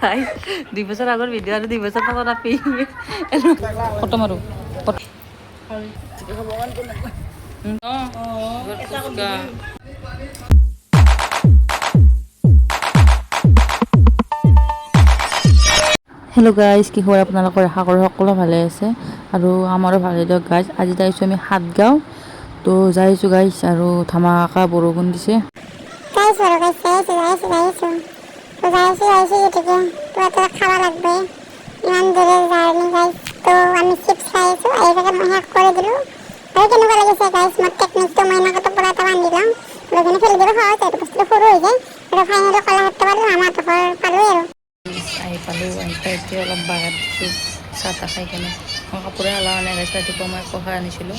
খাই 2 বছৰ আগৰ ভিডিও আৰ 2 বছৰ পৰ আপি ফটো মাৰো হেল্ল' গাইজ, কি খবৰ আপোনালোকৰ? আশা কৰোঁ সকলো ভালে আছে আৰু আমাৰো ভালে দিয়ক গাইজ। আজি যাইছোঁ আমি সাতগাঁও, তো যাইছোঁ গাইজ আৰু ধামাকা বৰষুণ দিছে। খাওয়া লাগবে ইমান দূরের জার্নি গাইস। তো আমি চিপস খাইছো এই জায়গা শেষ করে দিল আর কেনেকুৱা লাগিছে গাইস। মই টেকনিকটো মই এনেকৈ পুৰা এটা বান্ধিলাম লগনে ফেলে দিব সহজ এইটো বস্তুটো সৰু হৈ যায় আৰু ফাইনেলি কলাঘাটটো পালোঁ, আমাৰ ঘৰ পালোঁ আৰু আহি পালোঁ। আহি পাই এতিয়া অলপ বাগাত দিছোঁ চাহ তাহ খাই কেনে। মই কাপোৰে হালা মানে গাইছ, ৰাতিপুৱা মই কষা আনিছিলোঁ,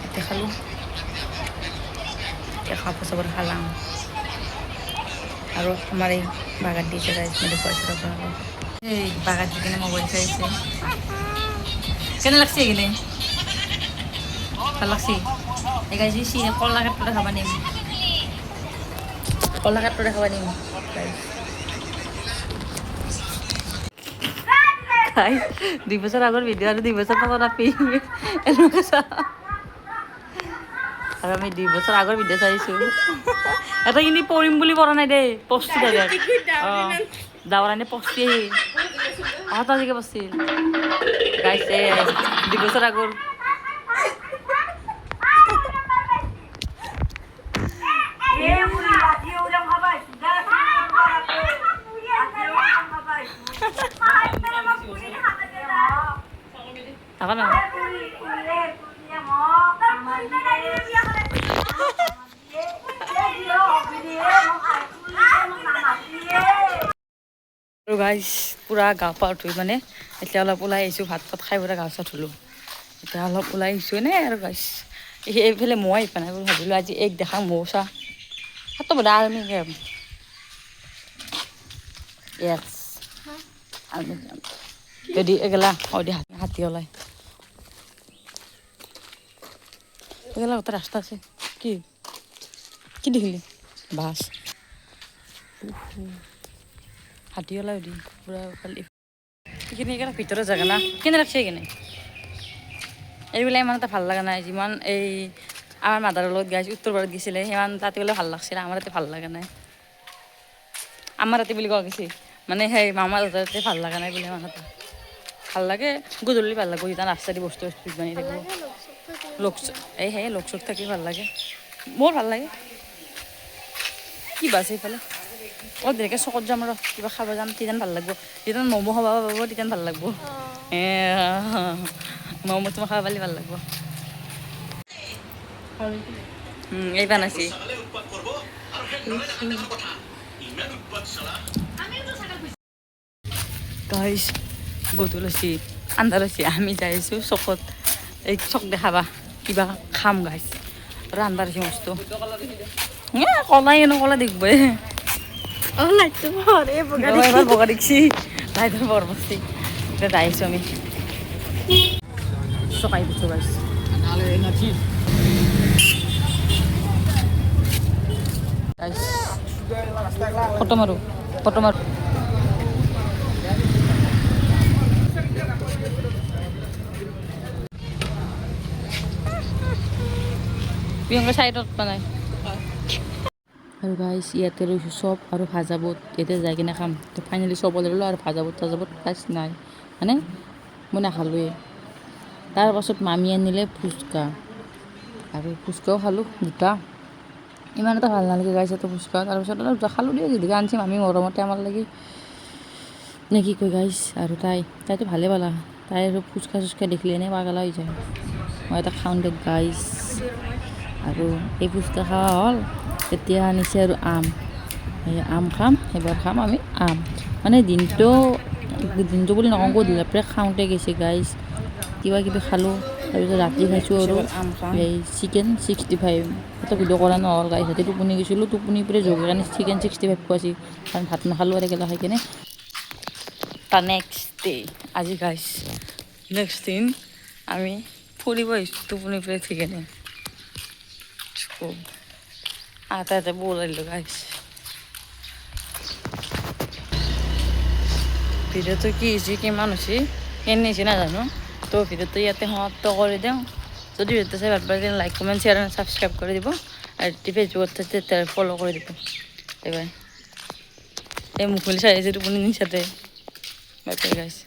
এতিয়া খালোঁ। এতিয়া কাপোৰ চাপোৰ খালাম আৰু আমাৰ এই বাগাত দিছে গাইছ, মই দেখুৱাইছোঁ আপোনালোকক। এই বাগাত দি কিনে মোবাইল চাইছে। কেনে লাগছে এইখিনি? ভাল লাগছে। এই গাইছ কলাক্ষেত্ৰ দেখাব নিম, কলাক্ষেত্ৰ দেখাব নিম খাই 2 বছর আগর ভিডিও আর 2 বছর পর আপি আর আমি 2 বছর আগর ভিডিও চাইছো। এটা কিন্তু পড়িম বুলি পড়া নাই দেই, পস্তি থাকে দাওরানি পস্তি আজিকে পস্তি গাইছে 2 বছর আগর। এখন আৰু গাইছ পুৰা গা পা ধুই মানে এতিয়া অলপ ওলাই আহিছোঁ, ভাত পাত খাই পুৰা গা চা ধুলোঁ। এতিয়া অলপ ওলাই আহিছোঁ এনে আৰু গাইছ। এইফালে মই আহিবা নাই ভাবিলোঁ আজি এক দেখা মৌ চা হাতটো বদা আৰ্মি গেম য়েছ আৰ্মি গেম যদি এগেলা দি হাতী ওলাই এগেলা কত রাস্তা আছে। কি কি দেখিলি? বাস হাতী ওলাই দি পুরা খালি এইখিনি একেবাৰে ভিতৰৰ জেগা না। কেনে লাগছে এইখিনি? এইবিলাক ইমান এটা ভাল লগা নাই। যিমান এই আমাৰ মাদাৰৰ লগত গাইছে উত্তৰ পাৰত গৈছিলে সিমান তাতে বোলে ভাল লাগছিলে, আমাৰ ইয়াতে ভাল লগা নাই। আমাৰ ইয়াতে বুলি কোৱা গৈছে মানে সেই মামাৰ তাতে ভাল লগা নাই বোলে। ইমান এটা ভাল লাগে গধূলি ভাল লাগব, যেতিয়া ৰাস্তা দি বস্তু বানি থাকিব। এই সেই লোকচোক থাকি ভাল লাগে, মোৰ ভাল লাগে। কি বাছে এইফালে অলপ দেৰিকৈ চকত যাম আৰু কিবা খাব যাম, তেতিয়া ভাল লাগব। যেতিয়া ম'ম' খাব পাব তেতিয়া ভাল লাগব। ম'ম' তোমাৰ খাব পালে ভাল লাগব। এইবাৰ নাছি গাইছ গধূল হৈছে, আন্ধাৰ হৈছে, আমি যাই আছোঁ চকত। এই চক দেখাবা কিবা খাম গাইছ আৰু আন্ধাৰ হৈছে মস্ত। কলাই এনে কলা দেখবই এবাৰ বগা দেখছি লাইটৰ বৰ বস্তি। এতিয়া যাই আছোঁ আমি চকাই দিছোঁ গাইছ। ফটো মাৰো ফটো মাৰো। প্ৰিয়ংকা চাইডত বনাই আৰু গাইছ ইয়াতে ৰৈছোঁ চব আৰু ভাজাবত। ইয়াতে যাই কিনে খাম। তো ফাইনেলি চব ল'লোঁ আৰু ভাজাবত তাজাবত গাইছ নাই মানে মই নাখালোঁৱে। তাৰপাছত মামী আনিলে ফুচকা আৰু ফুচকাও খালোঁ দুটা। ইমান এটা ভাল নালাগে গাইছ এটা ফুচকা। তাৰপিছত আৰু খালোঁ দিয়ে যিহেতুকে আনিছে মামী মৰমতে আমাৰ লাগি নে কি কয় গাইছ। আৰু তাইতো ভালে পালা, তাই আৰু ফুচকা চুচকা দেখিলে এনেই পাগলা হৈ যায়। মই এটা খাওঁ দিয়ক গাইছ। আৰু এই ফুচকা খোৱা হ'ল, এতিয়া আনিছে আৰু আম। এই আম খাম, এবাৰ খাম আমি আম। মানে দিনটো বুলি নকওঁ, গধূলিৰ পৰা খাওঁতে গৈছে গাইছ। কিবা কিবি খালোঁ, তাৰপিছত ৰাতি খাইছোঁ আৰু এই চিকেন 65। এটা ভিডিঅ' কৰা নহ'ল গাইছ, ৰাতি টোপনি গৈছিলোঁ। টোপনিৰ পৰা যোগৰ কাৰণে চিকেন 65 খুৱাইছিল, কাৰণ ভাত নাখালোঁ আৰু একেলগে খাই কিনে। তাৰ নেক্সট ডে আজি গাইছ নেক্সট দিন আমি ফুৰিব আহিছোঁ টোপনিৰ পৰা উঠি কিনে। আটাতে বল আহিলোঁ গাইছ। ভিডিঅ'টো কি হৈছে কিমান হৈছে কেনে হৈছে নাজানো তো ভিডিঅ'টো ইয়াতে সমাপ্ত কৰি দিওঁ যদি ভিডিঅ'টো চাই ভাল পায় লাইক কমেণ্ট শ্বেয়াৰ আৰু ছাবস্ক্ৰাইব কৰি দিব আৰু ফেচবুকত তেতিয়া ফ'ল' কৰি দিব বাই বাই এই মুখলি চাই আছে টোপনি নিচাতে বাই বাই গাইছ